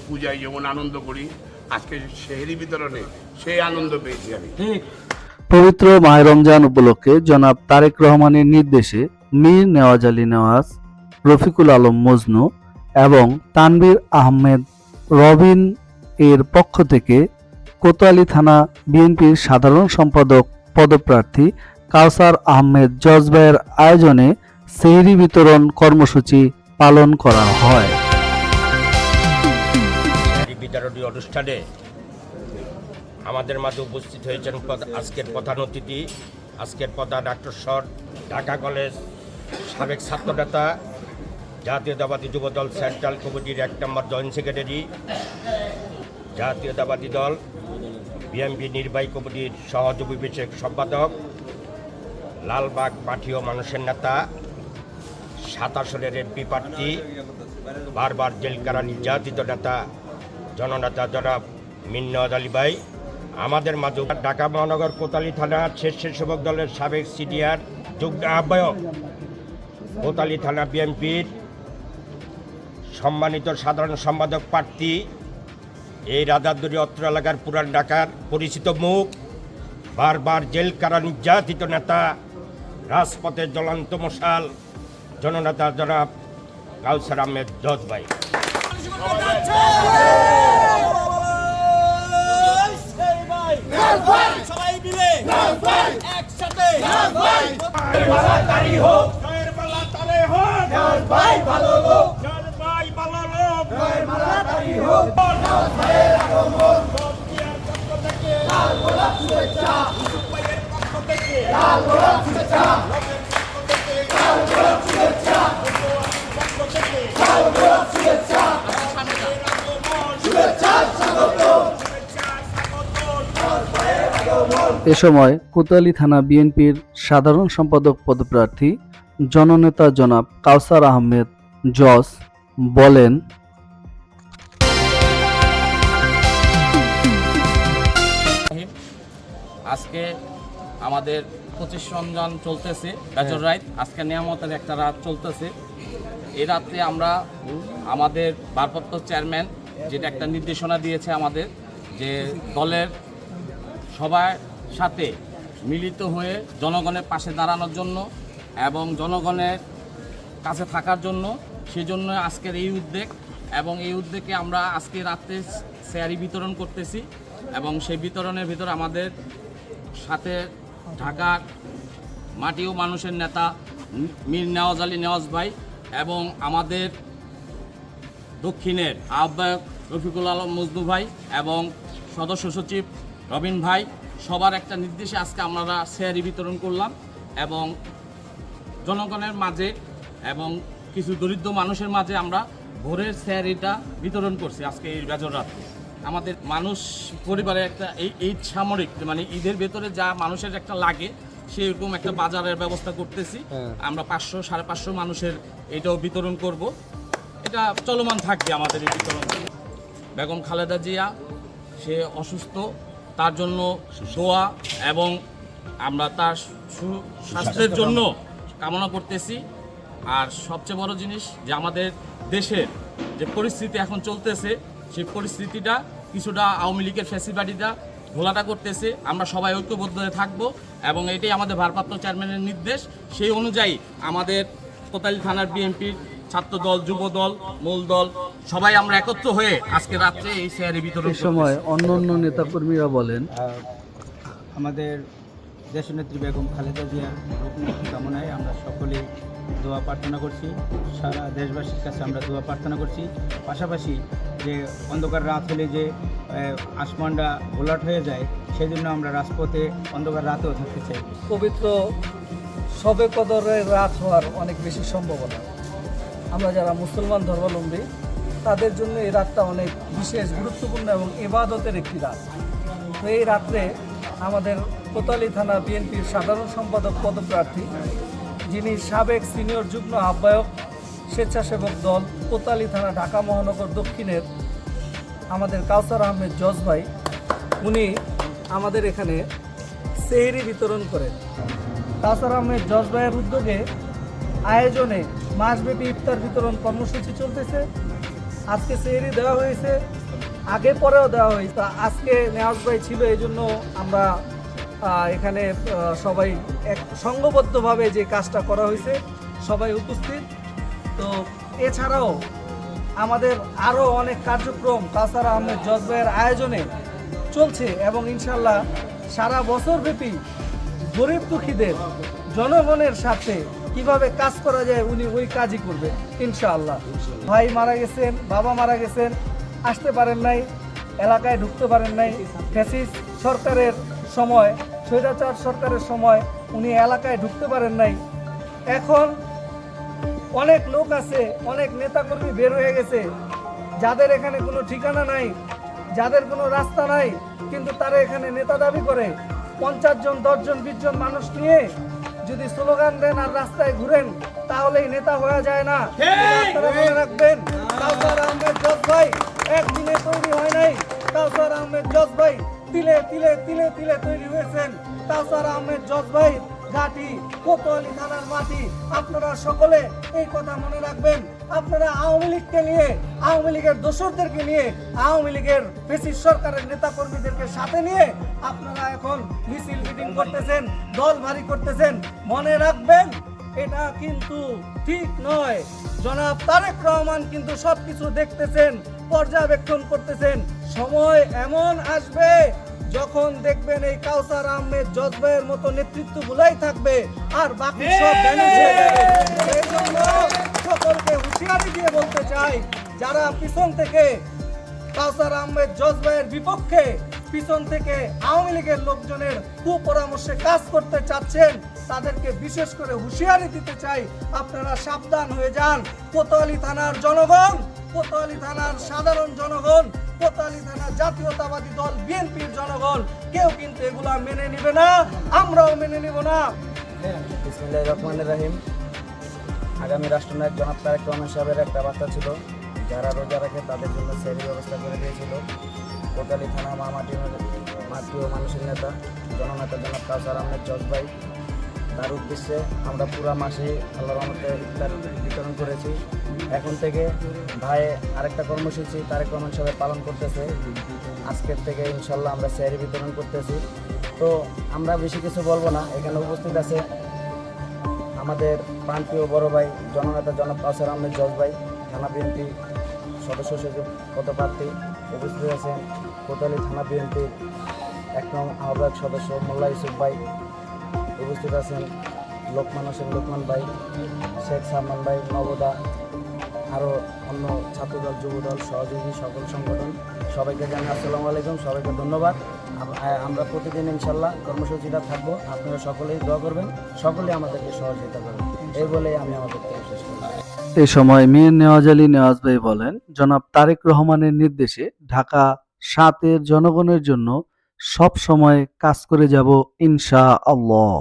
পূজায় যেমন আনন্দ করি, আজকে সেহরি বিতরণে সেই আনন্দ পেয়েছি আমি। পবিত্র মাহে রমজান উপলক্ষে জনাব তারেক রহমানের নির্দেশে মীর নেওয়াজ আলী নেওয়াজ, রফিকুল আলম মজনু এবং তানভীর আহমেদ রবিন এর পক্ষ থেকে কোতোয়ালী থানা বিএনপির সাধারণ সম্পাদক পদপ্রার্থী কাউসার আহমেদ জজ ভাইয়ের আয়োজনে সেহরি বিতরণ কর্মসূচি পালন করা হয়। বিতরণী অনুষ্ঠানে আমাদের মাঝে উপস্থিত হয়েছেন আজকের প্রধান অতিথি, আজকের প্রধান আকর্ষণ ঢাকা কলেজ সাবেক ছাত্রনেতা, জাতীয়তাবাদী যুবদল সেন্ট্রাল কমিটির 1 নম্বর জয়েন্ট সেক্রেটারি, জাতীয়তাবাদী দল বিএনপি নির্বাহী কমিটির সহযোগী বিষয়ক সম্পাদক, লালবাগ মাঠীয় মানুষের নেতা, 7 আসনের এমপি প্রার্থী, বারবার জেলকারা নির্যাতিত নেতা জননেতা জনাব মীর নেওয়াজ আলী ভাই, আমাদের মাঝে ঢাকা মহানগর কোতোয়ালী থানা স্বেচ্ছাসেবক দলের সাবেক সিনিয়র যুগ্ম আহ্বায়ক, কোতোয়ালী থানা বিএনপির সম্মানিত সাধারণ সম্পাদক প্রার্থী, এই রাজারদুয়ারি অত্র এলাকার পুরান ঢাকার পরিচিত মুখ, বারবার জেল কারা নির্যাতিত নেতা, রাজপথের জ্বলন্ত মশাল জননেতা জনাব কাউসার আহমেদ জজ ভাই। সবাই মিলে একসাথে ভাই ভালো লোক, ভাই ভালো লোক, লাল গোলাপ শুভেচ্ছা, লাল গোলাপ শুভেচ্ছা, লাল গোলাপ শুভেচ্ছা, লাল গোলাপ শুভেচ্ছা, শুভেচ্ছা স্বাগত। এ সময় কোতোয়ালী থানা বিএনপির সাধারণ সম্পাদক পদপ্রার্থী জননেতা জনাব কাউসার আহমেদ জজ বলেন, আজকে আমাদের 25 রমজান চলতেছে, বেজর রাত, আজকে নিয়ামতের একটা রাত চলতেছে। এই রাত্রে আমরা আমাদের ভারপ্রাপ্ত চেয়ারম্যান যেটা একটা নির্দেশনা দিয়েছে আমাদের, যে দলের সবার সাথে মিলিত হয়ে জনগণের পাশে দাঁড়ানোর জন্য এবং জনগণের কাছে থাকার জন্য, সেজন্য আজকের এই উদ্যোগ। এবং এই উদ্যোগে আমরা আজকে রাত্রে সেহরি বিতরণ করতেছি এবং সেই বিতরণের ভিতর আমাদের সাথে ঢাকার মাটি ও মানুষের নেতা মীর নেওয়াজ আলী নেওয়াজ ভাই এবং আমাদের দক্ষিণের আহ্বায়ক রফিকুল আলম মজনু ভাই এবং সদস্য সচিব রবিন ভাই, সবার একটা নির্দেশে আজকে আমরা সেহরি বিতরণ করলাম এবং জনগণের মাঝে এবং কিছু দরিদ্র মানুষের মাঝে আমরা ভোরের সেহরিটা বিতরণ করছি আজকে এই বেজর রাতে। আমাদের মানুষ পরিবারের একটা এই সামরিক মানে ঈদের ভেতরে যা মানুষের একটা লাগে সেরকম একটা বাজারের ব্যবস্থা করতেছি। আমরা 500-550 মানুষের এটাও বিতরণ করব, এটা চলমান থাকবে আমাদের এই বিতরণ। বেগম খালেদা জিয়া সে অসুস্থ, তার জন্য দোয়া এবং আমরা তার সুস্বাস্থ্যের জন্য কামনা করতেছি। আর সবচেয়ে বড় জিনিস যে আমাদের দেশের যে পরিস্থিতি এখন চলতেছে, সেই পরিস্থিতিটা কিছুটা আওয়ামী লীগের ফ্যাসিবাদীরা ঘোলাটা করতেছে। আমরা সবাই ঐক্যবদ্ধ হয়ে থাকবো এবং এটাই আমাদের ভারপ্রাপ্ত চেয়ারম্যানের নির্দেশ। সেই অনুযায়ী আমাদের কোতোয়ালী থানার বিএনপির ছাত্রদল, যুবদল, মূল দল সবাই আমরা একত্র হয়ে আজকে রাত্রে এই সেহরি বিতরণ। এ সময় অন্যান্য নেতাকর্মীরা বলেন, আমাদের দেশনেত্রী বেগম খালেদা জিয়ার রূপমুক্তি কামনায় আমরা সকলেই দোয়া প্রার্থনা করছি, সারা দেশবাসীর কাছে আমরা দোয়া প্রার্থনা করছি। পাশাপাশি যে অন্ধকার রাত হলে যে আসমানটা ঘোলাট হয়ে যায়, সেই জন্য আমরা রাজপথে অন্ধকার রাতেও থাকতে চাই। পবিত্র শবে কদরের রাত হওয়ার অনেক বেশি সম্ভাবনা। আমরা যারা মুসলমান ধর্মাবলম্বী তাদের জন্য এই রাতটা অনেক বিশেষ গুরুত্বপূর্ণ এবং ইবাদতের একটি রাত। তো এই রাত্রে আমাদের কোতোয়ালী থানা বিএনপির সাধারণ সম্পাদক পদপ্রার্থী, যিনি সাবেক সিনিয়র যুগ্ম আহ্বায়ক স্বেচ্ছাসেবক দল কোতোয়ালী থানা ঢাকা মহানগর দক্ষিণের আমাদের কাউসার আহমেদ জজ ভাই, উনি আমাদের এখানে সেহরি বিতরণ করেন। কাউসার আহমেদ জজ ভাইয়ের উদ্যোগে আয়োজনে মাসব্যাপী ইফতার বিতরণ কর্মসূচি চলতেছে আজকে সেহরি দেওয়া হয়েছে, আগে পরেও দেওয়া হয়েছে। তো আজকে নেওয়াজ ভাই ছিল, এই জন্য আমরা এখানে সবাই এক সংঘবদ্ধভাবে যে কাজটা করা হয়েছে সবাই উপস্থিত। তো এছাড়াও আমাদের আরও অনেক কার্যক্রম কাউসার আহমেদ জজ ভাইয়ের আয়োজনে চলছে এবং ইনশাল্লাহ সারা বছরব্যাপী গরিব দুঃখীদের জনগণের সাথে কিভাবে কাজ করা যায় উনি ওই কাজই করবে ইনশাআল্লাহ। ভাই মারা গেছেন, বাবা মারা গেছেন, আসতে পারেন নাই, এলাকায় ঢুকতে পারেন নাই। ফ্যাসিস্ট সরকারের সময়, স্বৈরাচার সরকারের সময় উনি এলাকায় ঢুকতে পারেন নাই। এখন অনেক লোক আছে, অনেক নেতাকর্মী বের হয়ে গেছে, যাদের এখানে কোনো ঠিকানা নাই, যাদের কোনো রাস্তা নাই, কিন্তু তারা এখানে নেতা দাবি করে। 50 জন, 10 জন, 20 জন মানুষ নিয়ে যদি স্লোগান দেন আর রাস্তায় ঘুরেন তাহলেই নেতা হয়ে যায় না। আপনারা মনে রাখবেন, কাউসার আহমেদ জজ ভাই একদিনে তৈরি হয় নাই। কাউসার আহমেদ জজ ভাই তিলে তিলে তিলে তিলে তৈরি হয়েছেন। কাউসার আহমেদ জজ ভাই ঘাটি কোতোয়ালি থানার মাটি। আপনারা সকলে এই কথা মনে রাখবেন। আপনারা আওয়ামী লীগকে নিয়ে, আওয়ামী লীগের দোসরদেরকে নিয়ে, আওয়ামী লীগের ফ্যাসিস্ট সরকারের নেতা কর্মীদেরকে সাথে নিয়ে আপনারা এখন মিছিল মিটিং করতেছেন, দল ভারী করতেছেন। মনে রাখবেন, এটা কিন্তু ঠিক নয়। জনাব তারেক রহমান কিন্তু সবকিছু দেখতেছেন, পর্যবেক্ষণ করতেছেন। সময় এমন আসবে যখন দেখবেন এই কাউসার আহমেদ জজ ভাইয়ের মতো নেতৃত্ব গুলাই থাকবে আর বাকি সব ভ্যানিশ হয়ে যাবে। এই জন্য সকলকে হুঁশিয়ারি দিয়ে বলতে চাই, যারা পিছন থেকে কাউসার আহমেদ জজ ভাইয়ের বিপক্ষে, পিছন থেকে আওয়ামী লীগের লোকজনের কুপরামর্শে কাজ করতে চাচ্ছেন, তাদেরকে বিশেষ করে হুঁশিয়ারি দিতে চাই, আপনারা সাবধান হয়ে যান। কোতোয়ালি থানার জনগণ, কোতোয়ালি থানার সাধারণ জনগণ, কোতোয়ালি থানার জাতীয়তাবাদী দল বিএনপির জনগণ কেউ কিন্তু এগুলা মেনে নিবে না, আমরাও মেনে নিব না। বিসমিল্লাহির রহমানির রহিম। আগামী রাষ্ট্রনায়ক জনাব তারেক রহমান সাহেবের একটা বার্তা ছিল, যারা রোজা রাখে তাদের জন্য সেহরির ব্যবস্থা করে দিয়েছিল কোতোয়ালি থানা মাটি ও মানুষের নেতা জননেতা জনাব কাউসার আহমেদ জজ ভাই। তার উদ্দেশ্যে আমরা পুরা মাসে আল্লাহর রহমতে ইফতার বিতরণ করেছি। এখন থেকে ভাই আরেকটা কর্মসূচি তারেক রহমান সাহেব পালন করতেছে। আজকের থেকে ইনশাল্লাহ আমরা সেহরি বিতরণ করতেছি। তো আমরা বেশি কিছু বলবো না, এখানে উপস্থিত আছে আমাদের প্রান্তীয় বড় ভাই জননেতা জনাব কাউসার আহমেদ জজ ভাই, থানা বিএনপি সদস্য সচিব পদপ্রার্থী। উপস্থিত আছেন কোতোয়ালি থানা বিএনপির 1 নং আহ্বায়ক সদস্য মোল্লা ইউসুফ ভাই। উপস্থিত আছেন লোকমান হোসেন লোকমান ভাই, শেখ সালমান ভাই, নবদা, আরও অন্য ছাত্রদল, যুবদল, সহযোগী সকল সংগঠন। সবাইকে জানাই আসসালামু আলাইকুম, সবাইকে ধন্যবাদ। আমরা প্রতিদিন ইনশাল্লাহ কর্মসূচিটা থাকবো, আপনারা সকলেই দোয়া করবেন, সকলেই আমাদেরকে সহযোগিতা করবেন, এই বলেই আমি আমার বক্তব্য শেষ করি। এ সময় মীর নেওয়াজ আলী নেওয়াজ ভাই বলেন, জনাব তারেক রহমানের নির্দেশে ঢাকা 7-এর জনগণের জন্য সব সময় কাজ করে যাব ইনশাআল্লাহ।